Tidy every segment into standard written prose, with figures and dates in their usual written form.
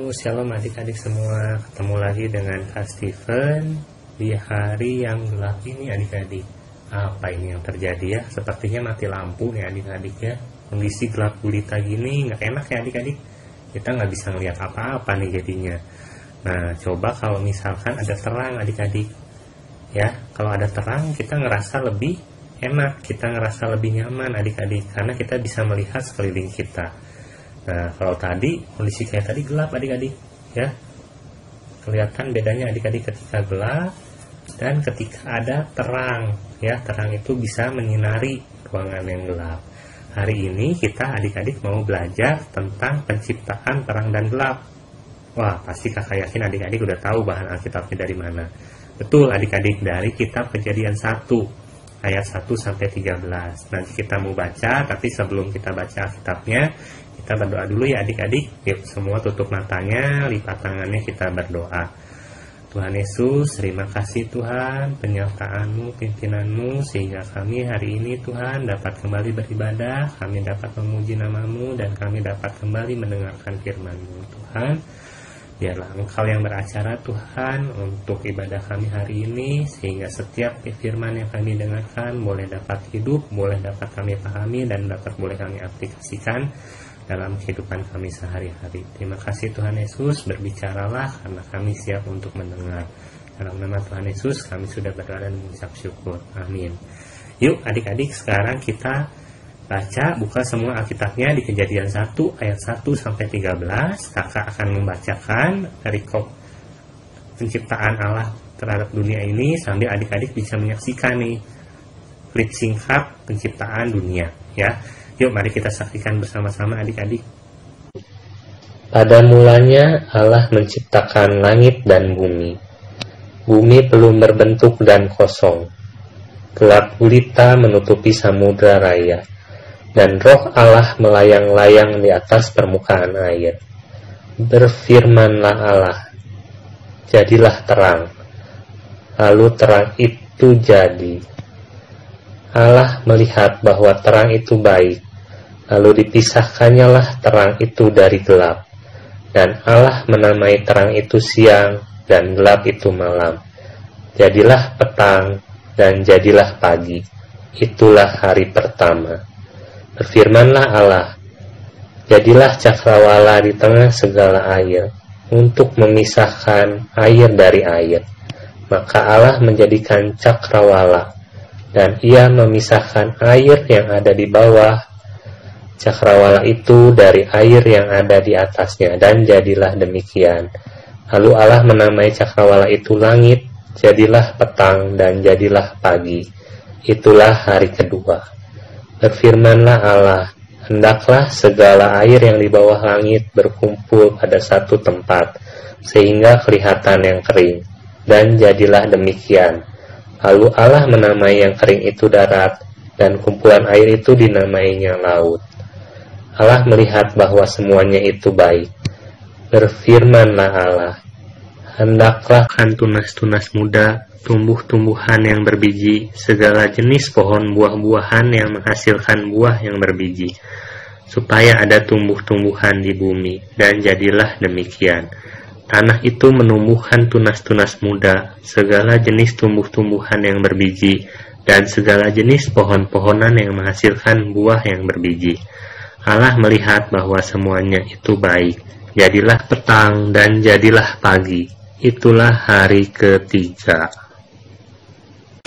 Shalom adik-adik semua, ketemu lagi dengan Kak Steven di hari yang gelap ini adik-adik. Apa ini yang terjadi ya? Sepertinya mati lampu nih adik-adik ya. Kondisi gelap gulita gini nggak enak ya adik-adik. Kita nggak bisa ngeliat apa-apa nih jadinya. Nah, coba kalau misalkan ada terang adik-adik ya. Kalau ada terang kita ngerasa lebih enak, kita ngerasa lebih nyaman adik-adik, karena kita bisa melihat sekeliling kita. Nah, kalau tadi kondisi kayak tadi gelap adik-adik ya, kelihatan bedanya adik-adik ketika gelap dan ketika ada terang ya. Terang itu bisa menyinari ruangan yang gelap. Hari ini kita adik-adik mau belajar tentang penciptaan terang dan gelap. Wah, pasti kakak yakin adik-adik udah tahu bahan Alkitabnya dari mana. Betul adik-adik, dari kitab Kejadian 1 ayat 1 sampai 13. Nanti kita mau baca, tapi sebelum kita baca Alkitabnya, kita berdoa dulu ya adik-adik. Yuk semua tutup matanya, lipat tangannya, kita berdoa. Tuhan Yesus, terima kasih Tuhan, penyertaan-Mu, pimpinan-Mu, sehingga kami hari ini Tuhan dapat kembali beribadah, kami dapat memuji nama-Mu, dan kami dapat kembali mendengarkan firman-Mu Tuhan. Biarlah Engkau yang beracara Tuhan untuk ibadah kami hari ini, sehingga setiap firman yang kami dengarkan boleh dapat hidup, boleh dapat kami pahami, dan boleh kami aplikasikan dalam kehidupan kami sehari-hari. Terima kasih Tuhan Yesus, berbicaralah karena kami siap untuk mendengar. Dalam nama Tuhan Yesus kami sudah berdoa dan mengucap syukur. Amin. Yuk adik-adik, sekarang kita buka semua Alkitabnya di Kejadian 1 ayat 1 sampai 13. Kakak akan membacakan perikop penciptaan Allah terhadap dunia ini sambil adik-adik bisa menyaksikan nih klip singkat penciptaan dunia ya. Yuk mari kita saksikan bersama-sama adik-adik. Pada mulanya Allah menciptakan langit dan bumi. Bumi belum berbentuk dan kosong. Gelap gulita menutupi samudra raya. Dan roh Allah melayang-layang di atas permukaan air. Berfirmanlah Allah, jadilah terang. Lalu terang itu jadi. Allah melihat bahwa terang itu baik. Lalu dipisahkannyalah terang itu dari gelap. Dan Allah menamai terang itu siang dan gelap itu malam. Jadilah petang dan jadilah pagi. Itulah hari pertama. Berfirmanlah Allah, jadilah cakrawala di tengah segala air, untuk memisahkan air dari air. Maka Allah menjadikan cakrawala, dan ia memisahkan air yang ada di bawah cakrawala itu dari air yang ada di atasnya, dan jadilah demikian. Lalu Allah menamai cakrawala itu langit, jadilah petang dan jadilah pagi. Itulah hari kedua. Berfirmanlah Allah, hendaklah segala air yang di bawah langit berkumpul pada satu tempat, sehingga kelihatan yang kering. Dan jadilah demikian. Lalu Allah menamai yang kering itu darat, dan kumpulan air itu dinamainya laut. Allah melihat bahwa semuanya itu baik. Berfirmanlah Allah, hendaklah tunas-tunas muda, tumbuh-tumbuhan yang berbiji, segala jenis pohon buah-buahan yang menghasilkan buah yang berbiji, supaya ada tumbuh-tumbuhan di bumi. Dan jadilah demikian. Tanah itu menumbuhkan tunas-tunas muda, segala jenis tumbuh-tumbuhan yang berbiji, dan segala jenis pohon-pohonan yang menghasilkan buah yang berbiji. Allah melihat bahwa semuanya itu baik. Jadilah petang dan jadilah pagi. Itulah hari ketiga.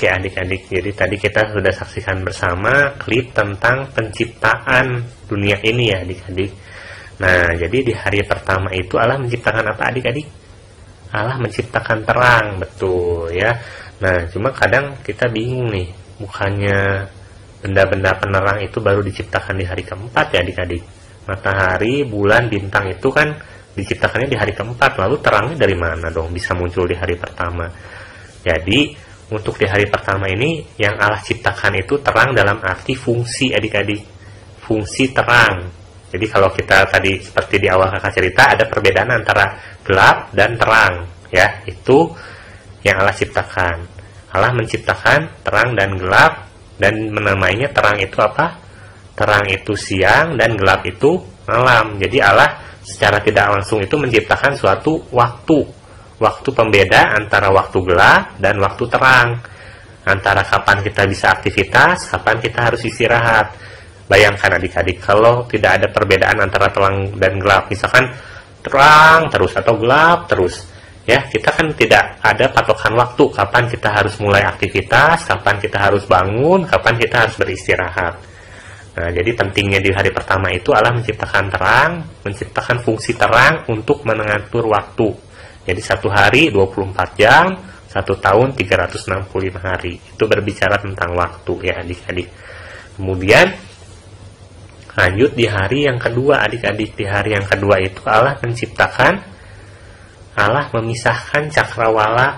Oke adik-adik, jadi tadi kita sudah saksikan bersama klip tentang penciptaan dunia ini ya adik-adik. Nah, jadi di hari pertama itu Allah menciptakan apa adik-adik? Allah menciptakan terang, betul ya. Nah, cuma kadang kita bingung nih, bukannya benda-benda penerang itu baru diciptakan di hari keempat ya adik-adik. Matahari, bulan, bintang itu kan diciptakannya di hari keempat. Lalu terangnya dari mana dong bisa muncul di hari pertama? Jadi untuk di hari pertama ini yang Allah ciptakan itu terang dalam arti fungsi adik-adik. Fungsi terang. Jadi kalau kita tadi seperti di awal kakak cerita, ada perbedaan antara gelap dan terang ya. Itu yang Allah ciptakan. Allah menciptakan terang dan gelap, dan menamainya terang itu apa? Terang itu siang dan gelap itu malam. Jadi Allah secara tidak langsung itu menciptakan suatu waktu pembeda antara waktu gelap dan waktu terang, antara kapan kita bisa aktivitas, kapan kita harus istirahat. Bayangkan adik-adik, kalau tidak ada perbedaan antara terang dan gelap, misalkan terang terus atau gelap terus, ya, kita kan tidak ada patokan waktu kapan kita harus mulai aktivitas, kapan kita harus bangun, kapan kita harus beristirahat. Nah, jadi pentingnya di hari pertama itu Allah menciptakan terang, menciptakan fungsi terang untuk mengatur waktu. Jadi satu hari 24 jam, 1 tahun 365 hari. Itu berbicara tentang waktu, ya adik-adik. Kemudian lanjut di hari yang kedua, adik-adik. Di hari yang kedua itu Allah memisahkan cakrawala.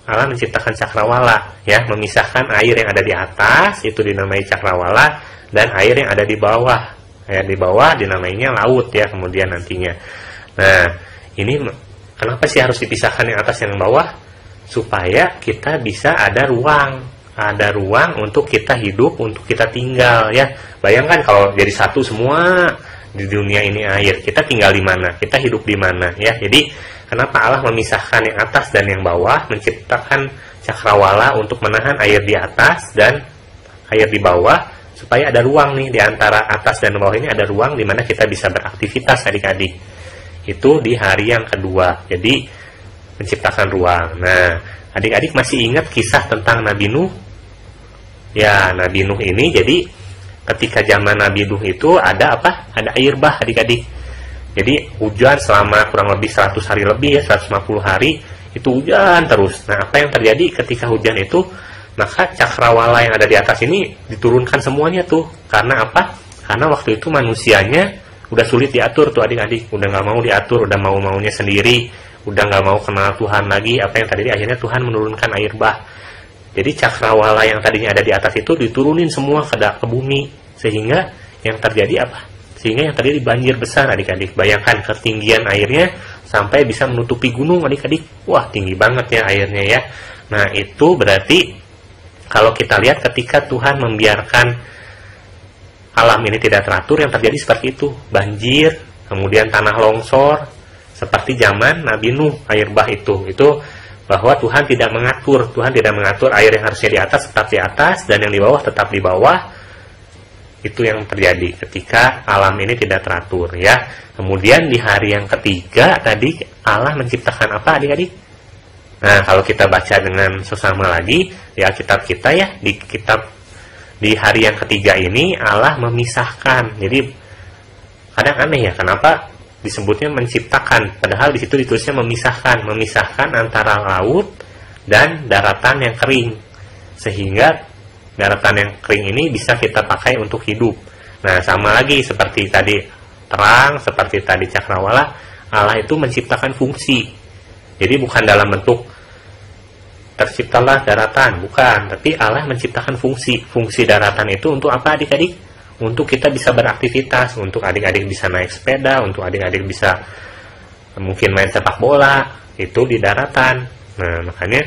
Allah menciptakan cakrawala, ya, memisahkan air yang ada di atas, itu dinamai cakrawala, dan air yang ada di bawah. Di bawah dinamainya laut, ya, kemudian nantinya. Nah, ini kenapa sih harus dipisahkan yang atas dan yang bawah? Supaya kita bisa ada ruang untuk kita hidup, untuk kita tinggal, ya. Bayangkan kalau jadi satu semua di dunia ini air, kita tinggal di mana? Kita hidup di mana, ya? Jadi kenapa Allah memisahkan yang atas dan yang bawah, menciptakan cakrawala untuk menahan air di atas dan air di bawah, supaya ada ruang nih di antara atas dan bawah ini, ada ruang di mana kita bisa beraktivitas, adik-adik. Itu di hari yang kedua, jadi menciptakan ruang. Nah, adik-adik masih ingat kisah tentang Nabi Nuh? Ya, Nabi Nuh ini, jadi ketika zaman Nabi Nuh itu ada apa? Ada air bah, adik-adik. Jadi hujan selama kurang lebih 100 hari lebih, ya, 150 hari itu hujan terus. Nah, apa yang terjadi ketika hujan itu? Maka cakrawala yang ada di atas ini diturunkan semuanya tuh. Karena apa? Karena waktu itu manusianya udah sulit diatur tuh adik-adik, udah nggak mau diatur, udah mau-maunya sendiri, udah nggak mau kenal Tuhan lagi. Apa yang terjadi? Akhirnya Tuhan menurunkan air bah. Jadi cakrawala yang tadinya ada di atas itu diturunin semua ke bumi, sehingga yang terjadi apa? Sehingga yang terjadi banjir besar, adik-adik. Bayangkan ketinggian airnya sampai bisa menutupi gunung, adik-adik. Wah, tinggi banget ya airnya, ya. Nah, itu berarti kalau kita lihat ketika Tuhan membiarkan alam ini tidak teratur, yang terjadi seperti itu, banjir, kemudian tanah longsor, seperti zaman Nabi Nuh, air bah itu bahwa Tuhan tidak mengatur air yang harusnya di atas tetap di atas, dan yang di bawah tetap di bawah. Itu yang terjadi ketika alam ini tidak teratur, ya. Kemudian di hari yang ketiga tadi Allah menciptakan apa, adik-adik? Nah, kalau kita baca dengan sesama lagi di Alkitab kita, ya, di hari yang ketiga ini Allah memisahkan. Jadi kadang aneh, ya, kenapa disebutnya menciptakan, padahal di situ ditulisnya memisahkan antara laut dan daratan yang kering, sehingga daratan yang kering ini bisa kita pakai untuk hidup. Nah, sama lagi seperti tadi terang, seperti tadi cakrawala, Allah itu menciptakan fungsi. Jadi bukan dalam bentuk terciptalah daratan, bukan, tapi Allah menciptakan fungsi daratan itu untuk apa, adik-adik? Untuk kita bisa beraktivitas, untuk adik-adik bisa naik sepeda, untuk adik-adik bisa mungkin main sepak bola, itu di daratan. Nah, makanya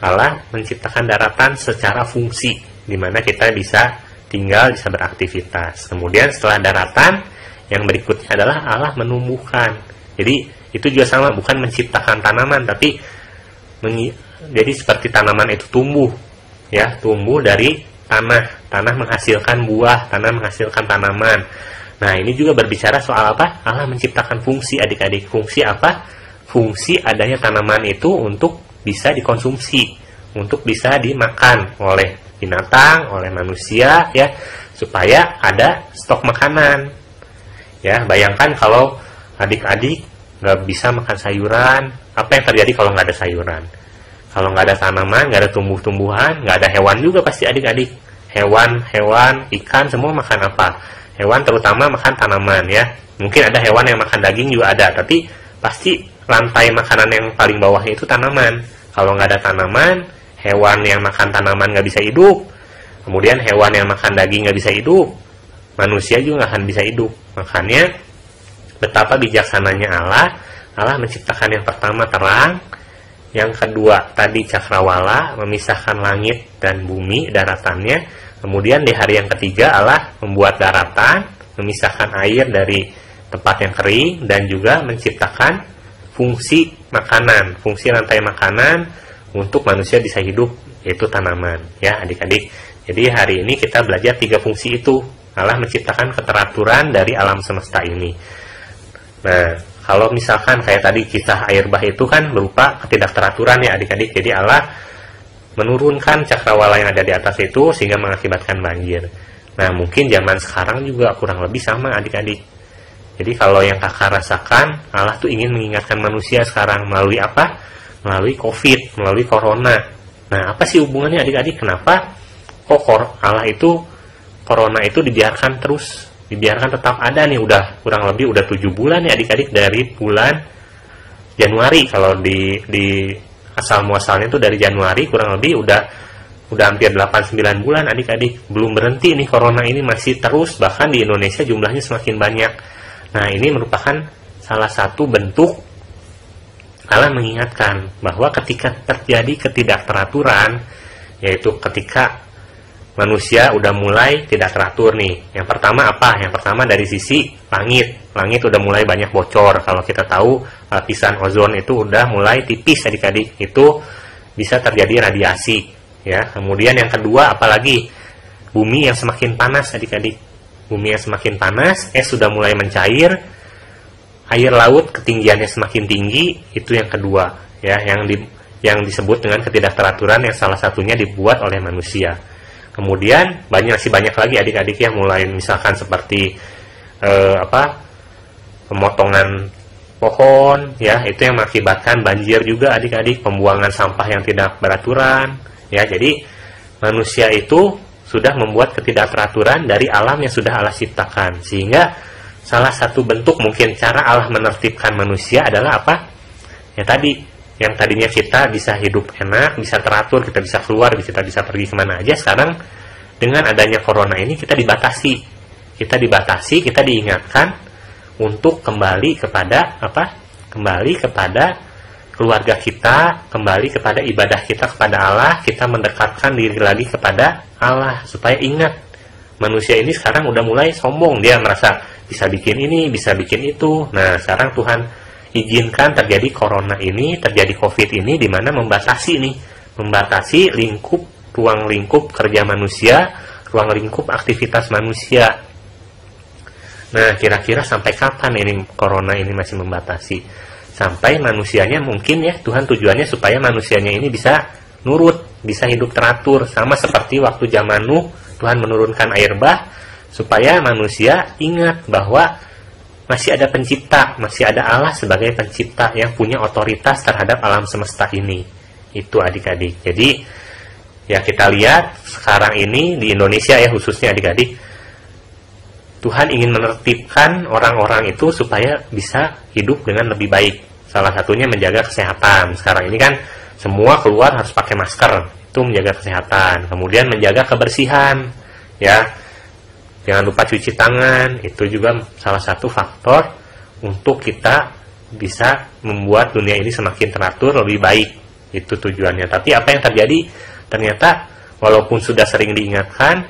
Allah menciptakan daratan secara fungsi, di mana kita bisa tinggal, bisa beraktivitas. Kemudian setelah daratan, yang berikutnya adalah Allah menumbuhkan. Jadi itu juga sama, bukan menciptakan tanaman, tapi jadi seperti tanaman itu tumbuh, ya, tumbuh dari tanah menghasilkan buah, tanah menghasilkan tanaman. Nah, ini juga berbicara soal apa? Allah menciptakan fungsi, adik-adik. Fungsi apa? Fungsi adanya tanaman itu untuk bisa dikonsumsi, untuk bisa dimakan oleh binatang, oleh manusia, ya, supaya ada stok makanan. Ya, bayangkan kalau adik-adik nggak bisa makan sayuran, apa yang terjadi kalau nggak ada sayuran? Kalau nggak ada tanaman, nggak ada tumbuh-tumbuhan, nggak ada hewan juga pasti, adik-adik. Hewan, ikan, semua makan apa? Hewan terutama makan tanaman, ya. Mungkin ada hewan yang makan daging juga ada, tapi pasti rantai makanan yang paling bawahnya itu tanaman. Kalau nggak ada tanaman, hewan yang makan tanaman nggak bisa hidup. Kemudian hewan yang makan daging nggak bisa hidup. Manusia juga nggak akan bisa hidup. Makanya betapa bijaksananya Allah menciptakan yang pertama terang, yang kedua tadi cakrawala, memisahkan langit dan bumi, daratannya. Kemudian di hari yang ketiga Allah membuat daratan, memisahkan air dari tempat yang kering, dan juga menciptakan fungsi makanan, fungsi rantai makanan untuk manusia bisa hidup, yaitu tanaman, ya adik-adik. Jadi hari ini kita belajar 3 fungsi itu. Allah menciptakan keteraturan dari alam semesta ini. Nah, kalau misalkan kayak tadi kisah air bah itu kan berupa ketidakteraturan ya adik-adik. Jadi Allah menurunkan cakrawala yang ada di atas itu sehingga mengakibatkan banjir. Nah, mungkin zaman sekarang juga kurang lebih sama adik-adik. Jadi kalau yang kakak rasakan, Allah tuh ingin mengingatkan manusia sekarang melalui apa? Melalui COVID, melalui corona. Nah, apa sih hubungannya adik-adik? Kenapa kok Allah itu, corona itu dibiarkan terus, dibiarkan tetap ada nih, udah kurang lebih udah 7 bulan ya adik-adik, dari bulan Januari. Kalau di asal muasalnya itu dari Januari, kurang lebih udah hampir 8-9 bulan adik-adik, belum berhenti nih corona ini, masih terus, bahkan di Indonesia jumlahnya semakin banyak. Nah, ini merupakan salah satu bentuk Allah mengingatkan bahwa ketika terjadi ketidakteraturan, yaitu ketika manusia udah mulai tidak teratur nih. Yang pertama apa? Yang pertama dari sisi langit. Langit udah mulai banyak bocor. Kalau kita tahu lapisan ozon itu udah mulai tipis adik-adik. Itu bisa terjadi radiasi. Ya. Kemudian yang kedua apalagi? Bumi yang semakin panas adik-adik. Bumi yang semakin panas, es sudah mulai mencair, air laut ketinggiannya semakin tinggi, itu yang kedua, ya, yang disebut dengan ketidakteraturan yang salah satunya dibuat oleh manusia. Kemudian masih banyak lagi adik-adik yang mulai misalkan seperti pemotongan pohon, ya, itu yang mengakibatkan banjir juga adik-adik, pembuangan sampah yang tidak beraturan, ya. Jadi manusia itu sudah membuat ketidakteraturan dari alam yang sudah Allah ciptakan, sehingga salah satu bentuk mungkin cara Allah menertibkan manusia adalah apa? Ya tadi, yang tadinya kita bisa hidup enak, bisa teratur, kita bisa keluar, kita bisa pergi kemana aja, sekarang dengan adanya corona ini kita dibatasi. Kita diingatkan untuk kembali kepada apa? Kembali kepada keluarga kita, kembali kepada ibadah kita kepada Allah, kita mendekatkan diri lagi kepada Allah, supaya ingat, manusia ini sekarang udah mulai sombong, dia merasa bisa bikin ini, bisa bikin itu. Nah, sekarang Tuhan izinkan terjadi corona ini, terjadi COVID ini, di mana membatasi ruang lingkup kerja manusia, ruang lingkup aktivitas manusia. Nah, kira-kira sampai kapan ini corona ini masih membatasi? Sampai manusianya mungkin ya, Tuhan tujuannya supaya manusianya ini bisa nurut, bisa hidup teratur. Sama seperti waktu zaman Nuh, Tuhan menurunkan air bah, supaya manusia ingat bahwa masih ada pencipta, masih ada Allah sebagai pencipta yang punya otoritas terhadap alam semesta ini. Itu adik-adik. Jadi ya kita lihat sekarang ini di Indonesia ya khususnya adik-adik, Tuhan ingin menertibkan orang-orang itu supaya bisa hidup dengan lebih baik. Salah satunya menjaga kesehatan. Sekarang ini kan semua keluar harus pakai masker, itu menjaga kesehatan. Kemudian menjaga kebersihan, ya. Jangan lupa cuci tangan, itu juga salah satu faktor untuk kita bisa membuat dunia ini semakin teratur, lebih baik. Itu tujuannya. Tapi apa yang terjadi? Ternyata walaupun sudah sering diingatkan,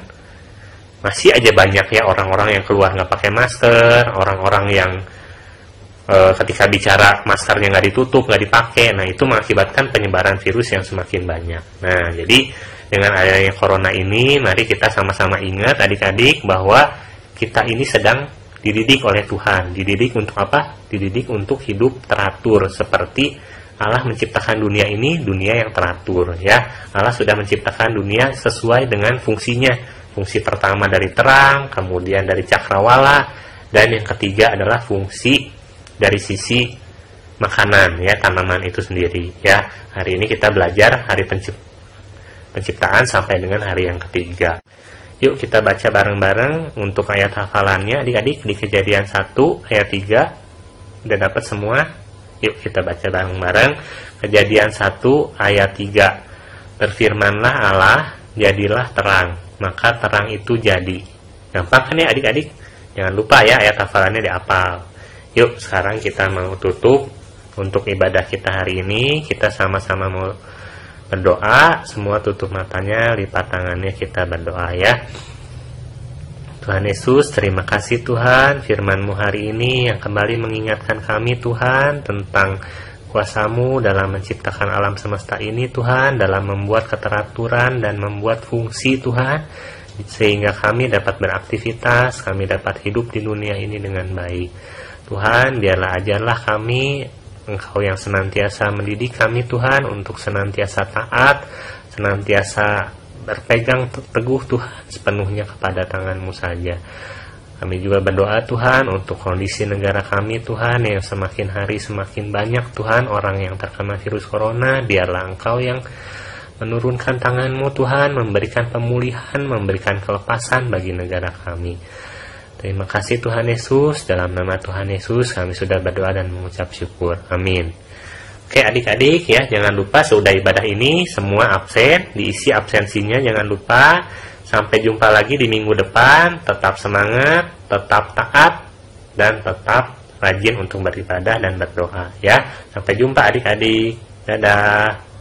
masih aja banyak ya orang-orang yang keluar nggak pakai masker, orang-orang yang ketika bicara maskernya nggak ditutup, nggak dipakai. Nah, itu mengakibatkan penyebaran virus yang semakin banyak. Nah, jadi dengan adanya corona ini, mari kita sama-sama ingat adik-adik bahwa kita ini sedang dididik oleh Tuhan. Dididik untuk apa? Dididik untuk hidup teratur, seperti Allah menciptakan dunia ini, dunia yang teratur, ya. Allah sudah menciptakan dunia sesuai dengan fungsinya. Fungsi pertama dari terang, kemudian dari cakrawala, dan yang ketiga adalah fungsi dari sisi makanan, ya, tanaman itu sendiri, ya. Hari ini kita belajar hari penciptaan sampai dengan hari yang ketiga. Yuk kita baca bareng-bareng untuk ayat hafalannya adik-adik di Kejadian 1 ayat 3. Udah dapat semua? Yuk kita baca bareng-bareng. Kejadian 1 ayat 3. Berfirmanlah Allah, jadilah terang, maka terang itu jadi. Gampang kan ya adik-adik? Jangan lupa ya ayat hafalannya dihafal. Yuk sekarang kita mau tutup untuk ibadah kita hari ini. Kita sama-sama mau berdoa. Semua tutup matanya, lipat tangannya, kita berdoa ya. Tuhan Yesus, terima kasih Tuhan, firman-Mu hari ini yang kembali mengingatkan kami Tuhan tentang kuasa-Mu dalam menciptakan alam semesta ini Tuhan, dalam membuat keteraturan dan membuat fungsi Tuhan, sehingga kami dapat beraktivitas, kami dapat hidup di dunia ini dengan baik. Tuhan, biarlah ajarlah kami, Engkau yang senantiasa mendidik kami Tuhan untuk senantiasa taat, senantiasa berpegang teguh Tuhan sepenuhnya kepada tangan-Mu saja. Kami juga berdoa Tuhan untuk kondisi negara kami Tuhan yang semakin hari semakin banyak Tuhan orang yang terkena virus corona. Biarlah Engkau yang menurunkan tangan-Mu Tuhan, memberikan pemulihan, memberikan kelepasan bagi negara kami. Terima kasih Tuhan Yesus, dalam nama Tuhan Yesus kami sudah berdoa dan mengucap syukur. Amin. Oke adik-adik ya, jangan lupa sesudah ibadah ini semua absen, diisi absensinya jangan lupa. Sampai jumpa lagi di minggu depan, tetap semangat, tetap taat, dan tetap rajin untuk beribadah dan berdoa ya. Sampai jumpa adik-adik, dadah.